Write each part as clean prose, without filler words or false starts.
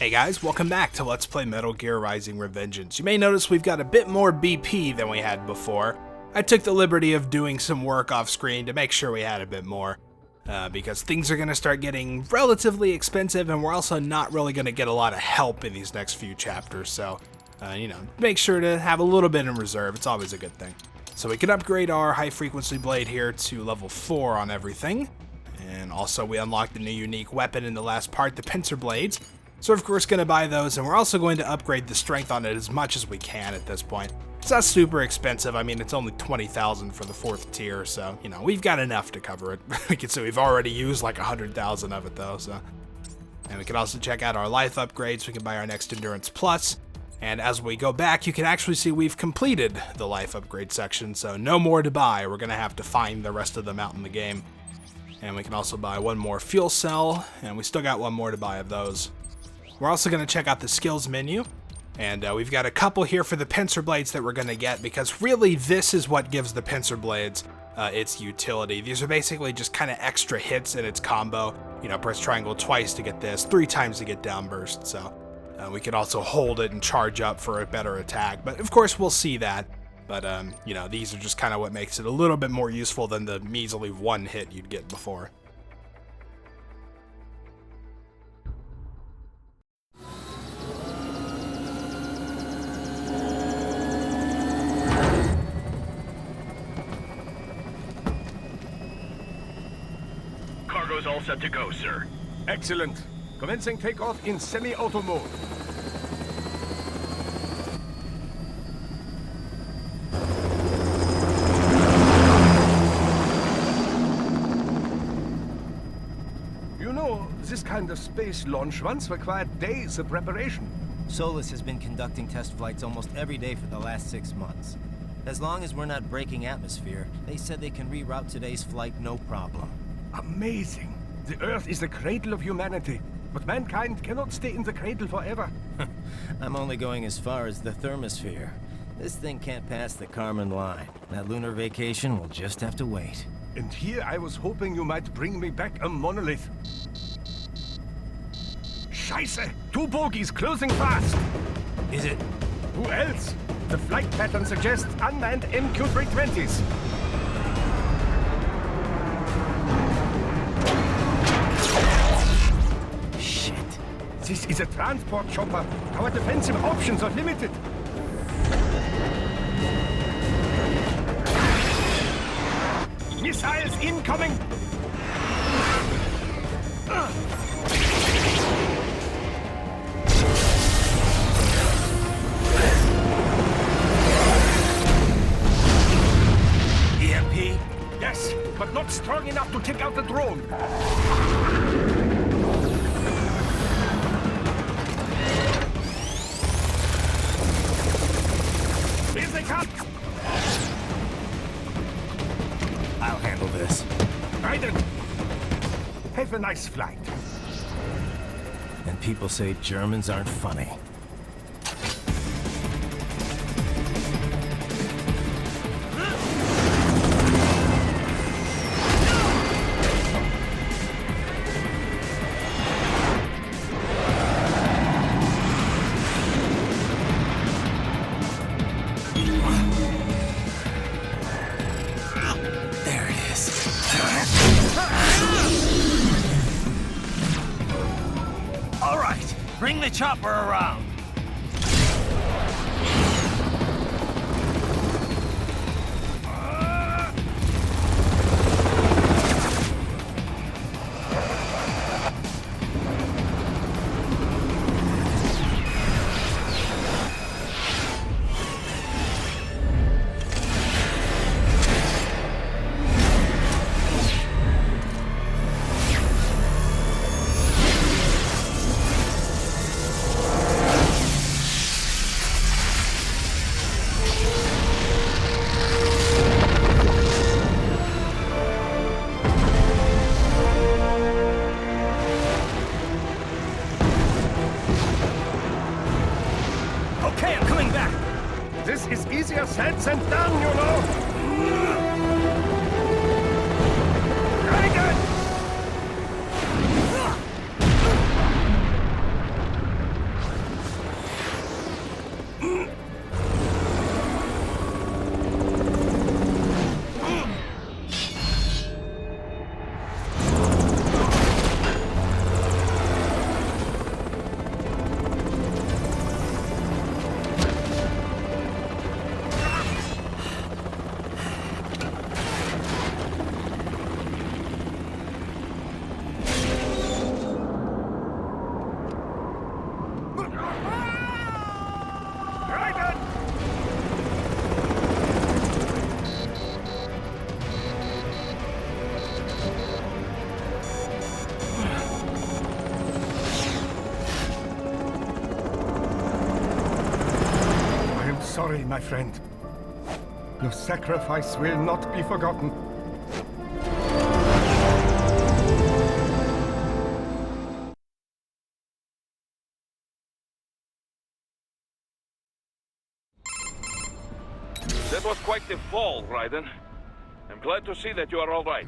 Hey guys, welcome back to Let's Play Metal Gear Rising: Revengeance. You may notice we've got a bit more BP than we had before. I took the liberty of doing some work off screen to make sure we had a bit more, because things are going to start getting relatively expensive and we're also not really going to get a lot of help in these next few chapters, so, make sure to have a little bit in reserve. It's always a good thing. So we can upgrade our high frequency blade here to level 4 on everything, and also we unlocked a new unique weapon in the last part, the pincer blades. So of course going to buy those, and we're also going to upgrade the strength on it as much as we can at this point. It's not super expensive. I mean, it's only 20,000 for the 4th tier, so, we've got enough to cover it. We can see we've already used like 100,000 of it though, so. And we can also check out our life upgrades. We can buy our next Endurance Plus. And as we go back, you can actually see we've completed the life upgrade section, so no more to buy. We're going to have to find the rest of them out in the game. And we can also buy one more fuel cell, and we still got one more to buy of those. We're also going to check out the skills menu, and we've got a couple here for the pincer blades that we're going to get, because really this is what gives the pincer blades its utility. These are basically just kind of extra hits in its combo. Press triangle twice to get this, 3 times to get down burst, so we could also hold it and charge up for a better attack, but of course we'll see that. But, these are just kind of what makes it a little bit more useful than the measly 1 hit you'd get before. Cargo's all set to go, sir. Excellent. Commencing takeoff in semi-auto mode. You know, this kind of space launch once required days of preparation. Solus has been conducting test flights almost every day for the last 6 months. As long as we're not breaking atmosphere, they said they can reroute today's flight no problem. Amazing. The Earth is the cradle of humanity, but mankind cannot stay in the cradle forever. I'm only going as far as the thermosphere. This thing can't pass the Kármán line. That lunar vacation will just have to wait. And here I was hoping you might bring me back a monolith. Scheiße! 2 bogies closing fast! Is it? Who else? The flight pattern suggests unmanned MQ-320s. This is a transport chopper. Our defensive options are limited. Missiles incoming! EMP? Yes, but not strong enough to take out the drone. I'll handle this. Raiden! Have a nice flight. And people say Germans aren't funny. Bring the chopper around! This is easier said than done, you know. Raiden! sorry, my friend. Your sacrifice will not be forgotten. That was quite the fall, Raiden. I'm glad to see that you are all right.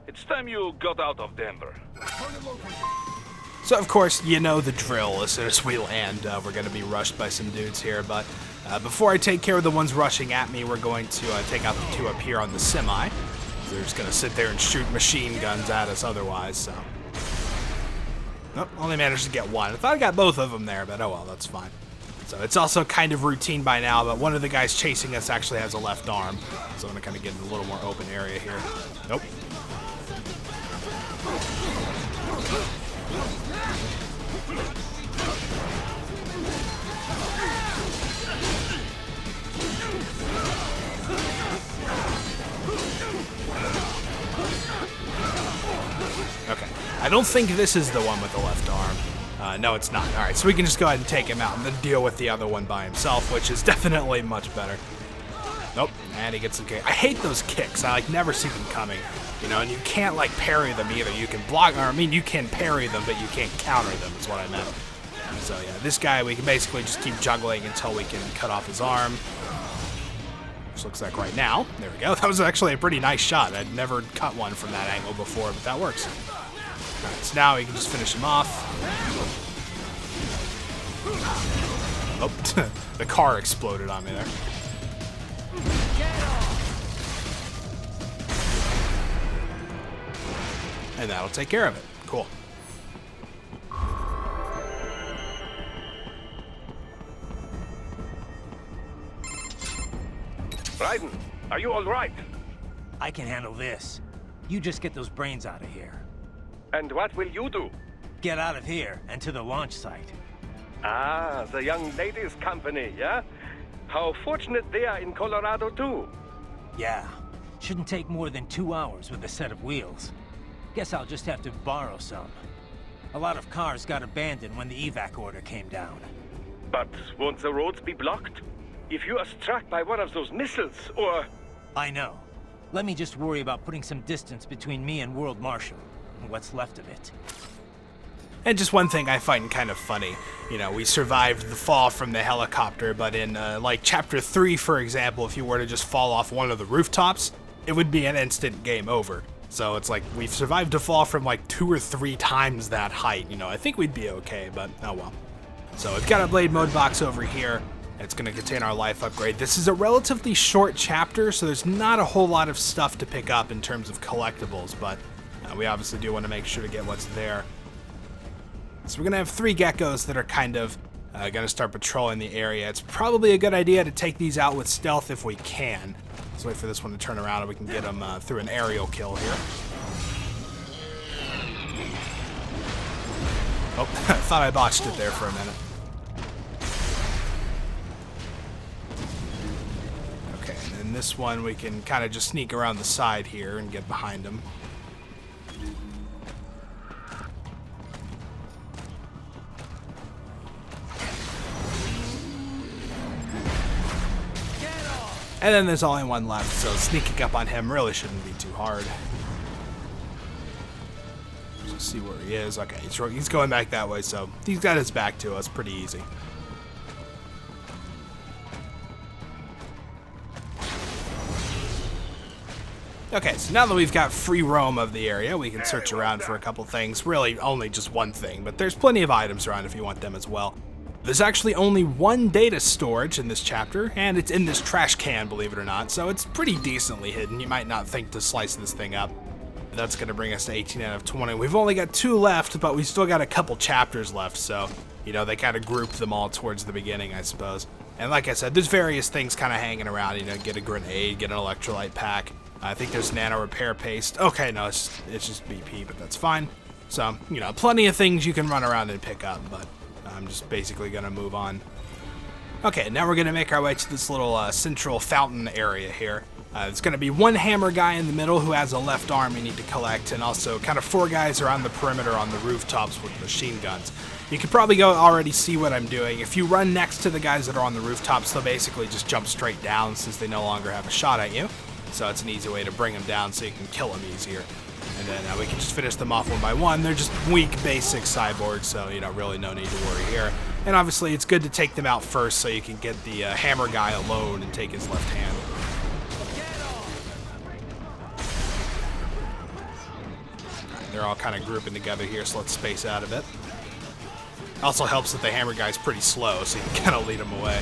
It's time you got out of Denver. So, of course, you know the drill. As soon as we land, we're going to be rushed by some dudes here. But before I take care of the ones rushing at me, we're going to take out the two up here on the semi. They're just going to sit there and shoot machine guns at us otherwise, so. Nope, only managed to get one. I thought I got both of them there, but oh well, that's fine. So it's also kind of routine by now, but one of the guys chasing us actually has a left arm. So I'm going to kind of get in a little more open area here. Nope. Okay, I don't think this is the one with the left arm. No, it's not. Alright, so we can just go ahead and take him out and then deal with the other one by himself, which is definitely much better. Nope, and he gets some kick. I hate those kicks. I never see them coming. You know, and you can't parry them either. You can block, or I mean, you can parry them, but you can't counter them, is what I meant. So yeah, this guy, we can basically just keep juggling until we can cut off his arm. Which looks like right now. There we go. That was actually a pretty nice shot. I'd never cut one from that angle before, but that works. Alright, so now we can just finish him off. Oh, the car exploded on me there. And that'll take care of it. Cool. Raiden, are you all right? I can handle this. You just get those brains out of here. And what will you do? Get out of here and to the launch site. Ah, the young ladies' company, yeah? How fortunate they are in Colorado, too. Yeah. Shouldn't take more than 2 hours with a set of wheels. Guess I'll just have to borrow some. A lot of cars got abandoned when the evac order came down. But won't the roads be blocked? If you are struck by one of those missiles, or... I know. Let me just worry about putting some distance between me and World Marshal. What's left of it. And just one thing I find kind of funny, you know, we survived the fall from the helicopter, but in, Chapter 3, for example, if you were to just fall off one of the rooftops, it would be an instant game over. So it's like, we've survived a fall from 2 or 3 times that height, you know, I think we'd be okay, but oh well. So we've got a blade mode box over here. It's going to contain our life upgrade. This is a relatively short chapter, so there's not a whole lot of stuff to pick up in terms of collectibles, but we obviously do want to make sure to get what's there. So we're going to have 3 geckos that are kind of going to start patrolling the area. It's probably a good idea to take these out with stealth if we can. Let's wait for this one to turn around and we can get them through an aerial kill here. Oh, I thought I botched it there for a minute. Okay, and then this one we can kind of just sneak around the side here and get behind him. And then there's only one left, so sneaking up on him really shouldn't be too hard. Let's see where he is. Okay, he's going back that way, so he's got his back to us pretty easy. Okay, so now that we've got free roam of the area, we can search around for a couple things. Really, only just one thing, but there's plenty of items around if you want them as well. There's actually only 1 data storage in this chapter, and it's in this trash can, believe it or not, so it's pretty decently hidden. You might not think to slice this thing up. That's going to bring us to 18 out of 20. We've only got 2 left, but we still got a couple chapters left, so, you know, they kind of grouped them all towards the beginning, I suppose. And like I said, there's various things kind of hanging around, you know, get a grenade, get an electrolyte pack. I think there's nano repair paste. Okay, no, it's just BP, but that's fine. So, you know, plenty of things you can run around and pick up, but I'm just basically going to move on. Okay, now we're going to make our way to this little central fountain area here. There's going to be one hammer guy in the middle who has a left arm we need to collect, and also kind of 4 guys around the perimeter on the rooftops with machine guns. You can probably already see what I'm doing. If you run next to the guys that are on the rooftops, they'll basically just jump straight down since they no longer have a shot at you. So it's an easy way to bring them down so you can kill them easier. And then we can just finish them off one by one. They're just weak, basic cyborgs, so, really no need to worry here. And obviously, it's good to take them out first so you can get the hammer guy alone and take his left hand. Alright, they're all kind of grouping together here, so let's space out a bit. Also helps that the hammer guy's pretty slow, so you can kind of lead him away.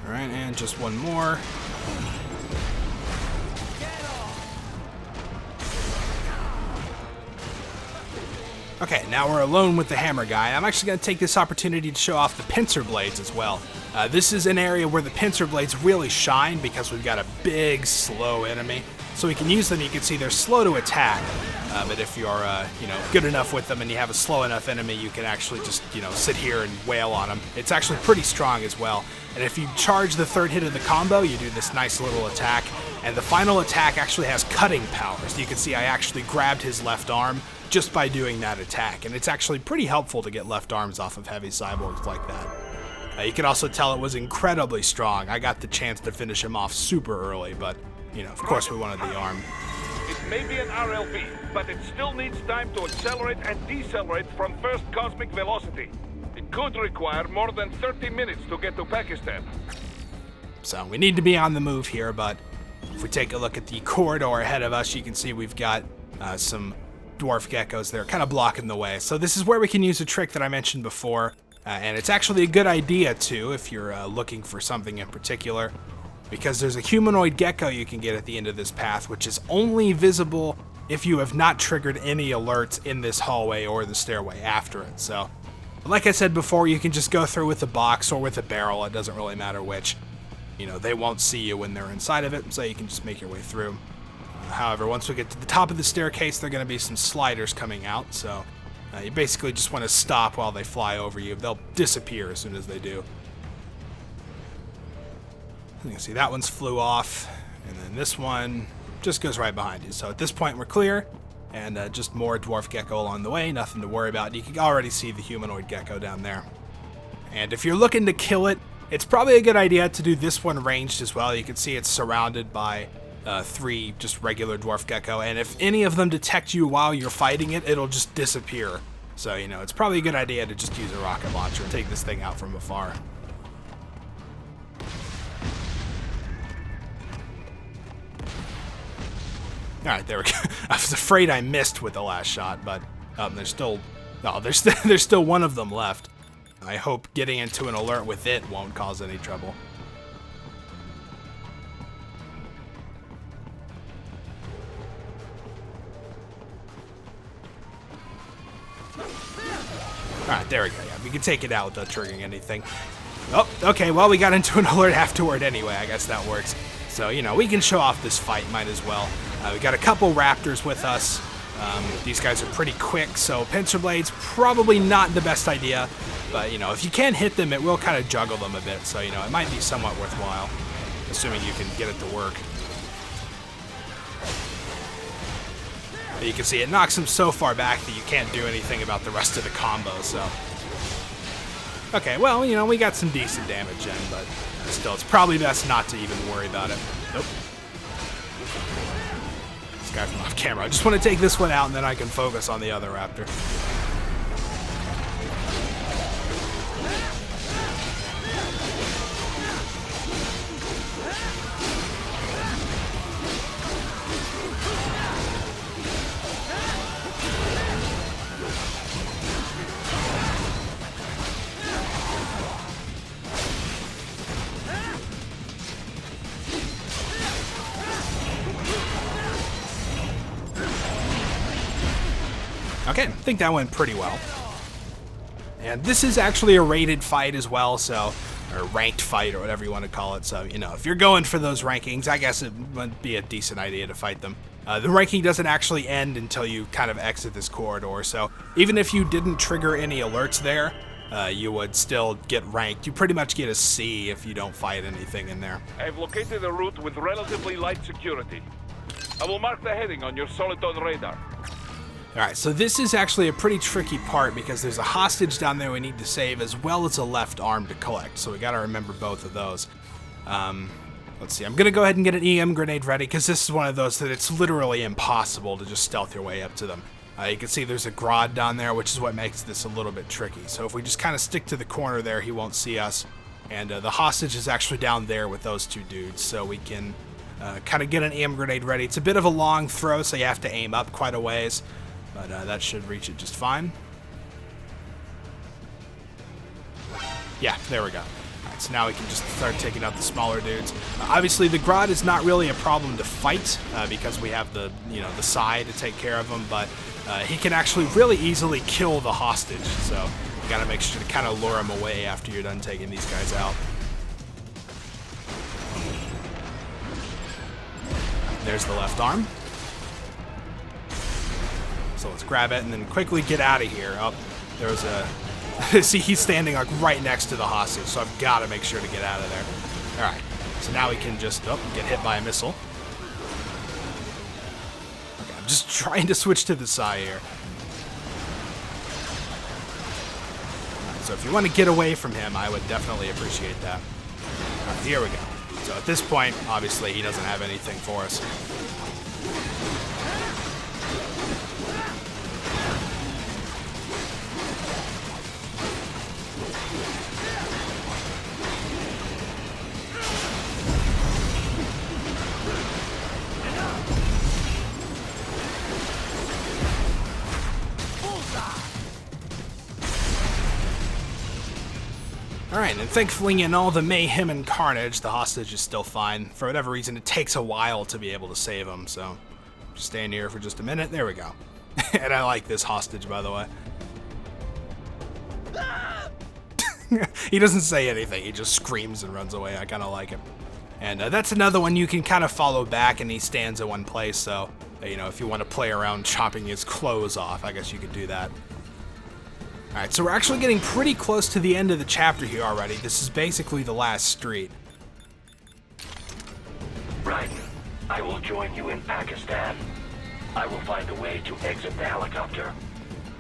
Alright, and just one more. Okay, now we're alone with the hammer guy. I'm actually going to take this opportunity to show off the pincer blades as well. This is an area where the pincer blades really shine because we've got a big, slow enemy. So we can use them. You can see they're slow to attack, but if you're, good enough with them and you have a slow enough enemy, you can actually just, sit here and wail on them. It's actually pretty strong as well. And if you charge the 3rd hit of the combo, you do this nice little attack. And the final attack actually has cutting powers. You can see I actually grabbed his left arm just by doing that attack, and it's actually pretty helpful to get left arms off of heavy cyborgs like that. You can also tell it was incredibly strong. I got the chance to finish him off super early, but, of course we wanted the arm. It may be an RLV, but it still needs time to accelerate and decelerate from first cosmic velocity. It could require more than 30 minutes to get to Pakistan. So we need to be on the move here, but if we take a look at the corridor ahead of us, you can see we've got some Dwarf Geckos there kind of blocking the way. So this is where we can use a trick that I mentioned before, and it's actually a good idea too if you're looking for something in particular, because there's a humanoid gecko you can get at the end of this path, which is only visible if you have not triggered any alerts in this hallway or the stairway after it. So like I said before, you can just go through with a box or with a barrel. It doesn't really matter which. They won't see you when they're inside of it, so you can just make your way through. However, once we get to the top of the staircase, there are going to be some sliders coming out, so you basically just want to stop while they fly over you. They'll disappear as soon as they do. You can see that one's flew off, and then this one just goes right behind you. So at this point, we're clear, and just more Dwarf Gecko along the way, nothing to worry about. You can already see the humanoid gecko down there. And if you're looking to kill it, it's probably a good idea to do this one ranged as well. You can see it's surrounded by 3 just regular Dwarf Gecko, and if any of them detect you while you're fighting it, it'll just disappear. So, it's probably a good idea to just use a rocket launcher and take this thing out from afar. Alright, there we go. I was afraid I missed with the last shot, but there's still one of them left. I hope getting into an alert with it won't cause any trouble. Alright, there we go. Yeah, we can take it out without triggering anything. Oh, okay, well, we got into an alert afterward anyway. I guess that works. So, we can show off this fight, might as well. We got a couple raptors with us. These guys are pretty quick, so pincer blades, probably not the best idea. But, if you can hit them, it will kind of juggle them a bit. So, it might be somewhat worthwhile, assuming you can get it to work. But you can see it knocks him so far back that you can't do anything about the rest of the combo, so. Okay, well, we got some decent damage in, but still, it's probably best not to even worry about it. Nope. This guy's off camera. I just want to take this one out, and then I can focus on the other raptor. Okay, I think that went pretty well. And this is actually a rated fight as well, so, or ranked fight, or whatever you want to call it. So, if you're going for those rankings, I guess it would be a decent idea to fight them. The ranking doesn't actually end until you kind of exit this corridor, so even if you didn't trigger any alerts there, you would still get ranked. You pretty much get a C if you don't fight anything in there. I've located a route with relatively light security. I will mark the heading on your Soliton radar. Alright, so this is actually a pretty tricky part because there's a hostage down there we need to save as well as a left arm to collect, so we gotta remember both of those. Let's see, I'm gonna go ahead and get an EM grenade ready because this is one of those that it's literally impossible to just stealth your way up to them. You can see there's a Grodd down there, which is what makes this a little bit tricky. So if we just kind of stick to the corner there, he won't see us. And the hostage is actually down there with those two dudes, so we can kind of get an EM grenade ready. It's a bit of a long throw, so you have to aim up quite a ways, but that should reach it just fine. Yeah, there we go. Alright, so now we can just start taking out the smaller dudes. Obviously, the Grodd is not really a problem to fight because we have the Psy to take care of him, but he can actually really easily kill the hostage, so you gotta make sure to kind of lure him away after you're done taking these guys out. There's the left arm. So let's grab it and then quickly get out of here. Oh, there's a... See, he's standing like right next to the hostage, so I've got to make sure to get out of there. Alright, so now we can just get hit by a missile. Okay, I'm just trying to switch to the Psy here. Right, so if you want to get away from him, I would definitely appreciate that. Alright, here we go. So at this point, obviously, he doesn't have anything for us. Alright, and thankfully in all the mayhem and carnage, the hostage is still fine. For whatever reason, it takes a while to be able to save him, so just stand here for just a minute. There we go. And I like this hostage, by the way. He doesn't say anything, he just screams and runs away. I kind of like it. And that's another one you can kind of follow back, and he stands in one place, so, if you want to play around chopping his clothes off, I guess you could do that. Alright, so we're actually getting pretty close to the end of the chapter here already. This is basically the last street. Raiden, I will join you in Pakistan. I will find a way to exit the helicopter.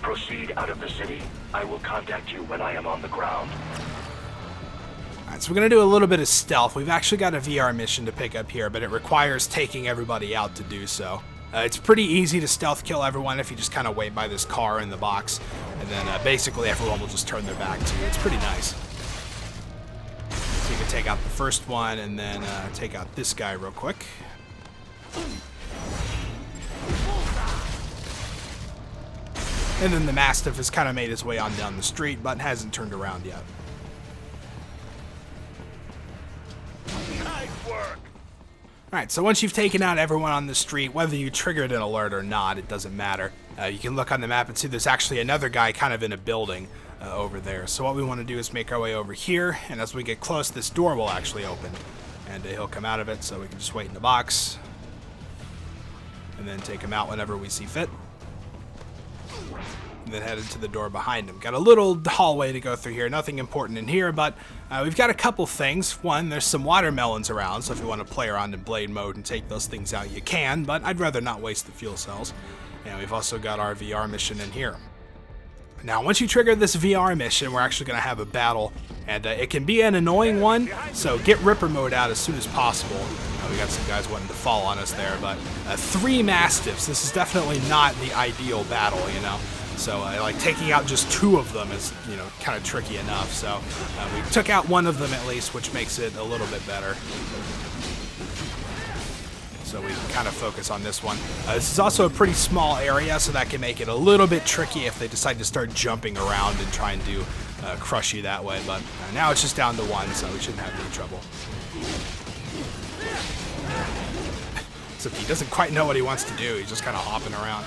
Proceed out of the city. I will contact you when I am on the ground. Alright, so we're going to do a little bit of stealth. We've actually got a VR mission to pick up here, but it requires taking everybody out to do so. It's pretty easy to stealth kill everyone if you just kind of wait by this car in the box, and then basically everyone will just turn their back to you. It's pretty nice. So you can take out the first one and then take out this guy real quick. And then the Mastiff has kind of made his way on down the street, but hasn't turned around yet. Nice work! Alright, so once you've taken out everyone on the street, whether you triggered an alert or not, it doesn't matter. You can look on the map and see there's actually another guy kind of in a building over there. So what we want to do is make our way over here, and as we get close, this door will actually open. And he'll come out of it, so we can just wait in the box. And then take him out whenever we see fit. And then head into the door behind him. Got a little hallway to go through here. Nothing important in here, but we've got a couple things. One, there's some watermelons around, so if you want to play around in blade mode and take those things out, you can, but I'd rather not waste the fuel cells. And we've also got our VR mission in here. Now, once you trigger this VR mission, we're actually going to have a battle, and it can be an annoying one, so get Ripper mode out as soon as possible. We got some guys wanting to fall on us there, but 3 Mastiffs. This is definitely not the ideal battle, So, like, taking out just 2 of them is, kind of tricky enough. So, we took out 1 of them at least, which makes it a little bit better. So we can kind of focus on this one. This is also a pretty small area, so that can make it a little bit tricky if they decide to start jumping around and try and do crush you that way. But now it's just down to 1, so we shouldn't have any trouble. Except he doesn't quite know what he wants to do. He's just kind of hopping around.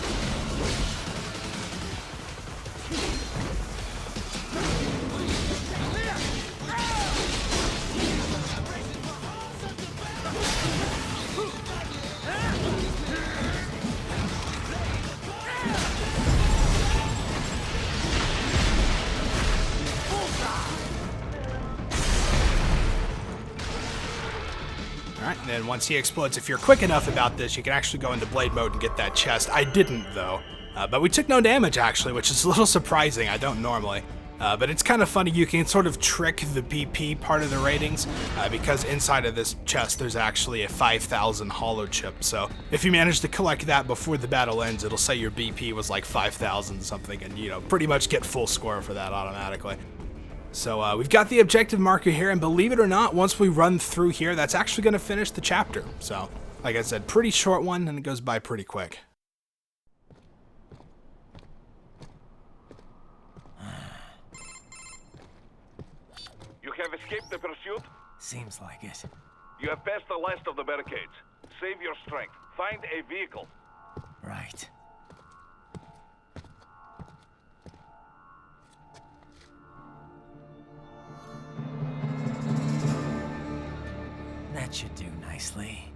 Alright, and then once he explodes, if you're quick enough about this, you can actually go into blade mode and get that chest. I didn't, though. But we took no damage, actually, which is a little surprising. I don't normally. But it's kind of funny. You can sort of trick the BP part of the ratings, because inside of this chest, there's actually a 5,000 hollow chip. So if you manage to collect that before the battle ends, it'll say your BP was like 5,000 something, and, you know, pretty much get full score for that automatically. So we've got the objective marker here, and believe it or not, once we run through here, that's actually going to finish the chapter. So, like I said, pretty short one, and it goes by pretty quick. You have escaped the pursuit? Seems like it. You have passed the last of the barricades. Save your strength. Find a vehicle. Right. That should do nicely.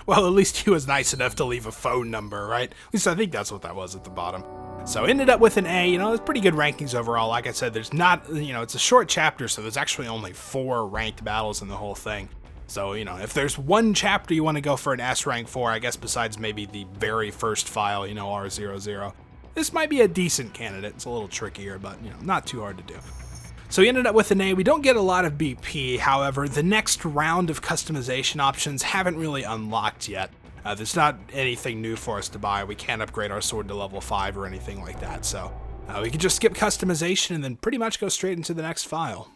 Well, at least he was nice enough to leave a phone number, right? At least I think that's what that was at the bottom. So ended up with an A. You know, it's pretty good rankings overall. Like I said, there's not, you know, it's a short chapter, so there's actually only 4 ranked battles in the whole thing. So, you know, if there's one chapter you want to go for an S rank for, I guess besides maybe the very first file, you know, R00, this might be a decent candidate. It's a little trickier, but, you know, not too hard to do. So we ended up with an A. We don't get a lot of BP, however, the next round of customization options haven't really unlocked yet. There's not anything new for us to buy. We can't upgrade our sword to level 5 or anything like that, so we can just skip customization and then pretty much go straight into the next file.